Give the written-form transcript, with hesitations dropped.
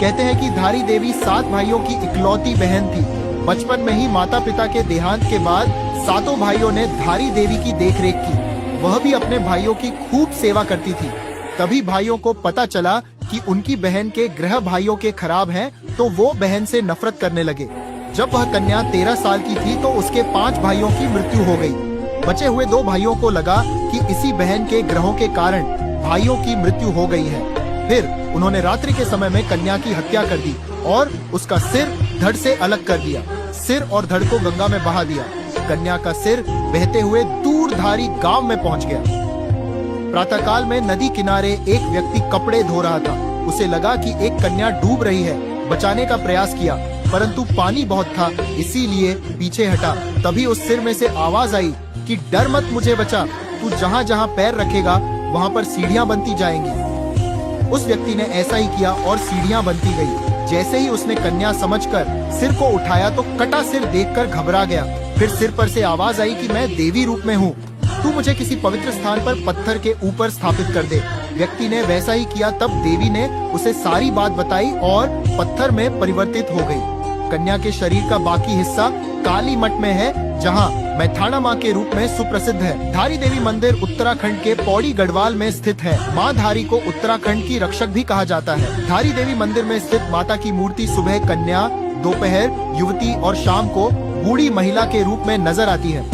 कहते हैं कि धारी देवी 7 भाइयों की इकलौती बहन थी। बचपन में ही माता पिता के देहांत के बाद सातों भाइयों ने धारी देवी की देखरेख की। वह भी अपने भाइयों की खूब सेवा करती थी। तभी भाइयों को पता चला कि उनकी बहन के ग्रह भाइयों के खराब हैं, तो वो बहन से नफरत करने लगे। जब वह कन्या 13 साल की थी तो उसके 5 भाइयों की मृत्यु हो गई। बचे हुए 2 भाइयों को लगा कि इसी बहन के ग्रहों के कारण भाइयों की मृत्यु हो गई है। फिर उन्होंने रात्रि के समय में कन्या की हत्या कर दी और उसका सिर धड़ से अलग कर दिया। सिर और धड़ को गंगा में बहा दिया। कन्या का सिर बहते हुए दूरधारी गांव में पहुंच गया। प्रातःकाल में नदी किनारे एक व्यक्ति कपड़े धो रहा था। उसे लगा कि एक कन्या डूब रही है। बचाने का प्रयास किया, परंतु पानी बहुत था, इसीलिए पीछे हटा। तभी उस सिर में से आवाज आई कि डर मत, मुझे बचा। तू जहाँ जहाँ पैर रखेगा वहाँ पर सीढ़ियाँ बनती जाएंगी। उस व्यक्ति ने ऐसा ही किया और सीढ़ियाँ बनती गई। जैसे ही उसने कन्या समझकर सिर को उठाया तो कटा सिर देखकर घबरा गया। फिर सिर पर से आवाज आई कि मैं देवी रूप में हूँ, तू मुझे किसी पवित्र स्थान पर पत्थर के ऊपर स्थापित कर दे। व्यक्ति ने वैसा ही किया। तब देवी ने उसे सारी बात बताई और पत्थर में परिवर्तित हो गई। कन्या के शरीर का बाकी हिस्सा काली मठ में है, जहाँ मैथाना माँ के रूप में सुप्रसिद्ध है। धारी देवी मंदिर उत्तराखंड के पौड़ी गढ़वाल में स्थित है। माँ धारी को उत्तराखंड की रक्षक भी कहा जाता है। धारी देवी मंदिर में स्थित माता की मूर्ति सुबह कन्या, दोपहर युवती और शाम को बूढ़ी महिला के रूप में नजर आती है।